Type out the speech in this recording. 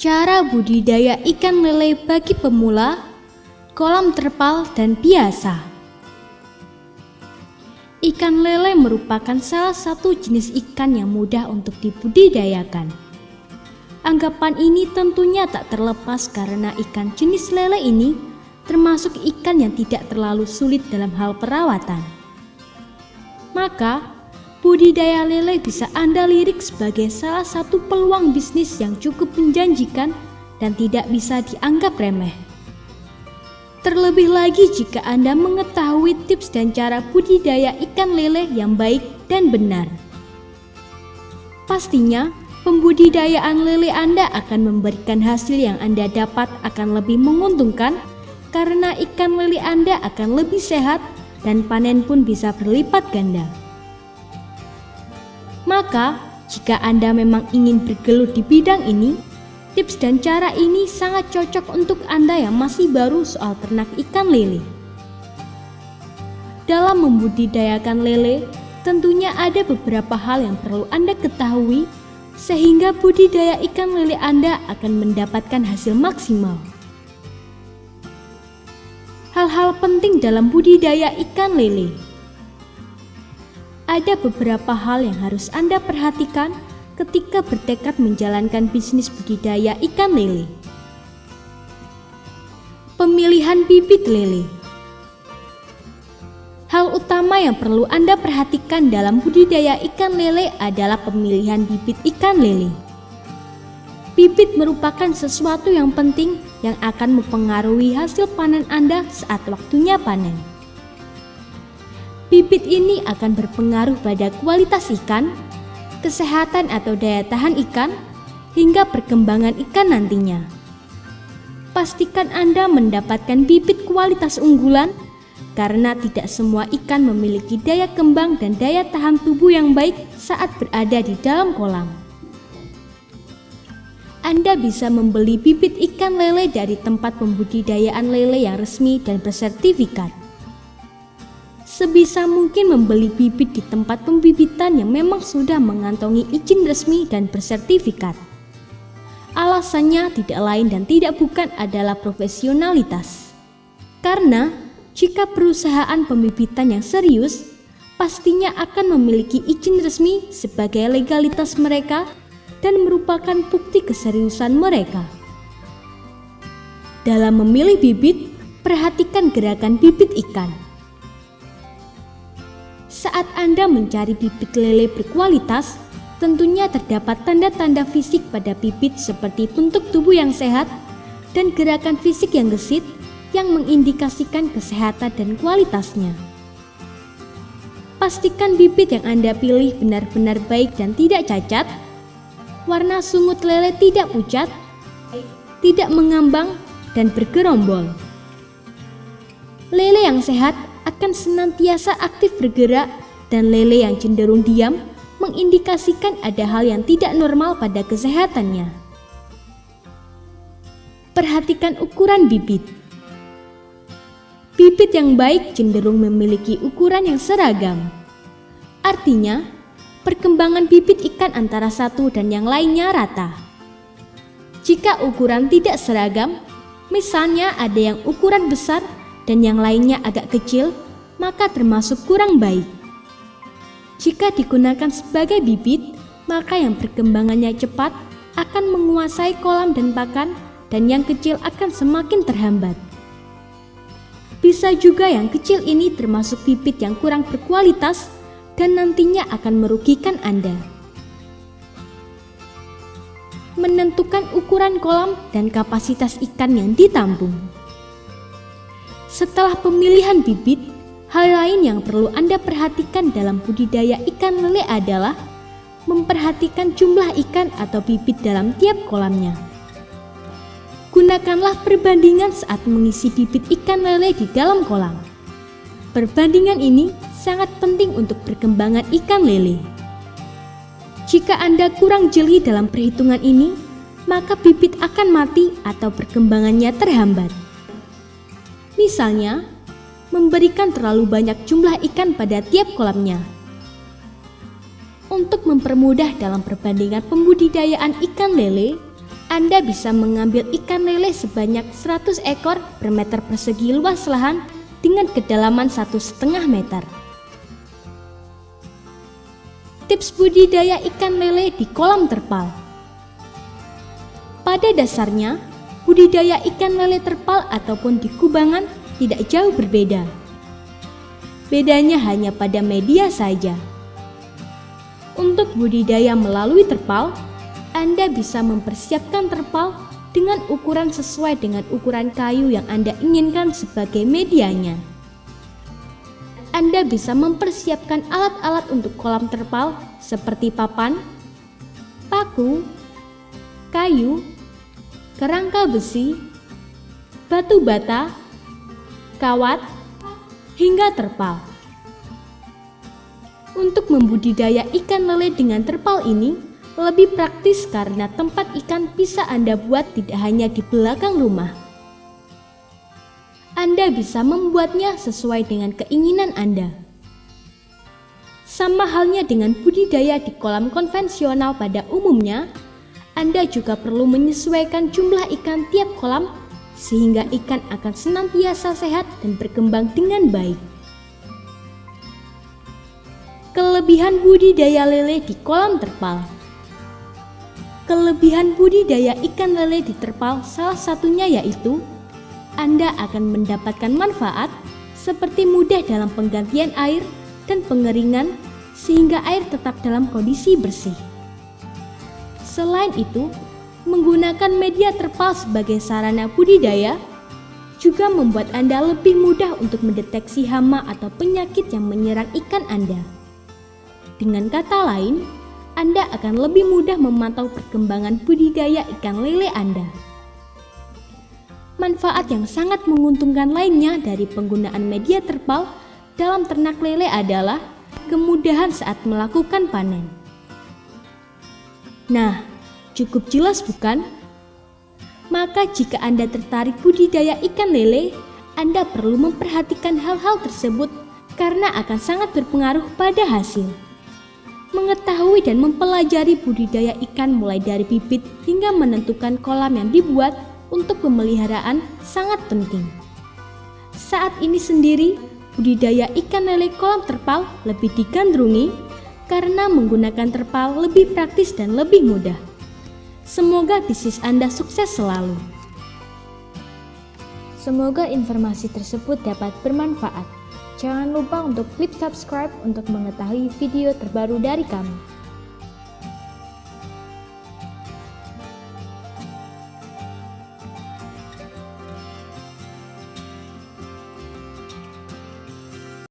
Cara budidaya ikan lele bagi pemula, kolam terpal dan biasa. Ikan lele merupakan salah satu jenis ikan yang mudah untuk dibudidayakan. Anggapan ini tentunya tak terlepas karena ikan jenis lele ini termasuk ikan yang tidak terlalu sulit dalam hal perawatan. Maka, budidaya lele bisa Anda lirik sebagai salah satu peluang bisnis yang cukup menjanjikan dan tidak bisa dianggap remeh. Terlebih lagi jika Anda mengetahui tips dan cara budidaya ikan lele yang baik dan benar. Pastinya, pembudidayaan lele Anda akan memberikan hasil yang Anda dapat akan lebih menguntungkan karena ikan lele Anda akan lebih sehat dan panen pun bisa berlipat ganda. Maka, jika Anda memang ingin bergelut di bidang ini, tips dan cara ini sangat cocok untuk Anda yang masih baru soal ternak ikan lele. Dalam membudidayakan lele, tentunya ada beberapa hal yang perlu Anda ketahui sehingga budidaya ikan lele Anda akan mendapatkan hasil maksimal. Hal-hal penting dalam budidaya ikan lele. Ada beberapa hal yang harus Anda perhatikan ketika bertekad menjalankan bisnis budidaya ikan lele. Pemilihan bibit lele. Hal utama yang perlu Anda perhatikan dalam budidaya ikan lele adalah pemilihan bibit ikan lele. Bibit merupakan sesuatu yang penting yang akan mempengaruhi hasil panen Anda saat waktunya panen. Bibit ini akan berpengaruh pada kualitas ikan, kesehatan atau daya tahan ikan, hingga perkembangan ikan nantinya. Pastikan Anda mendapatkan bibit kualitas unggulan karena tidak semua ikan memiliki daya kembang dan daya tahan tubuh yang baik saat berada di dalam kolam. Anda bisa membeli bibit ikan lele dari tempat pembudidayaan lele yang resmi dan bersertifikat. Sebisa mungkin membeli bibit di tempat pembibitan yang memang sudah mengantongi izin resmi dan bersertifikat. Alasannya tidak lain dan tidak bukan adalah profesionalitas. Karena jika perusahaan pembibitan yang serius, pastinya akan memiliki izin resmi sebagai legalitas mereka dan merupakan bukti keseriusan mereka. Dalam memilih bibit, perhatikan gerakan bibit ikan. Saat Anda mencari bibit lele berkualitas, tentunya terdapat tanda-tanda fisik pada bibit seperti bentuk tubuh yang sehat dan gerakan fisik yang gesit yang mengindikasikan kesehatan dan kualitasnya. Pastikan bibit yang Anda pilih benar-benar baik dan tidak cacat. Warna sungut lele tidak pucat, tidak mengambang, dan bergerombol. Lele yang sehat akan senantiasa aktif bergerak dan lele yang cenderung diam mengindikasikan ada hal yang tidak normal pada kesehatannya. Perhatikan ukuran bibit. Bibit yang baik cenderung memiliki ukuran yang seragam. Artinya, perkembangan bibit ikan antara satu dan yang lainnya rata. Jika ukuran tidak seragam, misalnya ada yang ukuran besar dan yang lainnya agak kecil, maka termasuk kurang baik. Jika digunakan sebagai bibit, maka yang perkembangannya cepat akan menguasai kolam dan pakan dan yang kecil akan semakin terhambat. Bisa juga yang kecil ini termasuk bibit yang kurang berkualitas dan nantinya akan merugikan Anda. Menentukan ukuran kolam dan kapasitas ikan yang ditampung. Setelah pemilihan bibit, hal lain yang perlu Anda perhatikan dalam budidaya ikan lele adalah memperhatikan jumlah ikan atau bibit dalam tiap kolamnya. Gunakanlah perbandingan saat mengisi bibit ikan lele di dalam kolam. Perbandingan ini sangat penting untuk perkembangan ikan lele. Jika Anda kurang jeli dalam perhitungan ini, maka bibit akan mati atau perkembangannya terhambat. Misalnya, memberikan terlalu banyak jumlah ikan pada tiap kolamnya. Untuk mempermudah dalam perbandingan pembudidayaan ikan lele, Anda bisa mengambil ikan lele sebanyak 100 ekor per meter persegi luas lahan dengan kedalaman 1,5 meter. Tips budidaya ikan lele di kolam terpal. Pada dasarnya, budidaya ikan lele terpal ataupun di kubangan tidak jauh berbeda. Bedanya hanya pada media saja. Untuk budidaya melalui terpal, Anda bisa mempersiapkan terpal dengan ukuran sesuai dengan ukuran kayu yang Anda inginkan sebagai medianya. Anda bisa mempersiapkan alat-alat untuk kolam terpal seperti papan, paku, kayu, kerangka besi, batu bata, kawat, hingga terpal. Untuk membudidaya ikan lele dengan terpal ini lebih praktis karena tempat ikan bisa Anda buat tidak hanya di belakang rumah. Anda bisa membuatnya sesuai dengan keinginan Anda. Sama halnya dengan budidaya di kolam konvensional pada umumnya, Anda juga perlu menyesuaikan jumlah ikan tiap kolam sehingga ikan akan senantiasa sehat dan berkembang dengan baik. Kelebihan budidaya lele di kolam terpal. Kelebihan budidaya ikan lele di terpal salah satunya yaitu Anda akan mendapatkan manfaat seperti mudah dalam penggantian air dan pengeringan sehingga air tetap dalam kondisi bersih. Selain itu, menggunakan media terpal sebagai sarana budidaya juga membuat Anda lebih mudah untuk mendeteksi hama atau penyakit yang menyerang ikan Anda. Dengan kata lain, Anda akan lebih mudah memantau perkembangan budidaya ikan lele Anda. Manfaat yang sangat menguntungkan lainnya dari penggunaan media terpal dalam ternak lele adalah kemudahan saat melakukan panen. Nah, cukup jelas bukan? Maka jika Anda tertarik budidaya ikan lele, Anda perlu memperhatikan hal-hal tersebut karena akan sangat berpengaruh pada hasil. Mengetahui dan mempelajari budidaya ikan mulai dari bibit hingga menentukan kolam yang dibuat untuk pemeliharaan sangat penting. Saat ini sendiri, budidaya ikan lele kolam terpal lebih digandrungi karena menggunakan terpal lebih praktis dan lebih mudah. Semoga bisnis Anda sukses selalu. Semoga informasi tersebut dapat bermanfaat. Jangan lupa untuk klik subscribe untuk mengetahui video terbaru dari kami.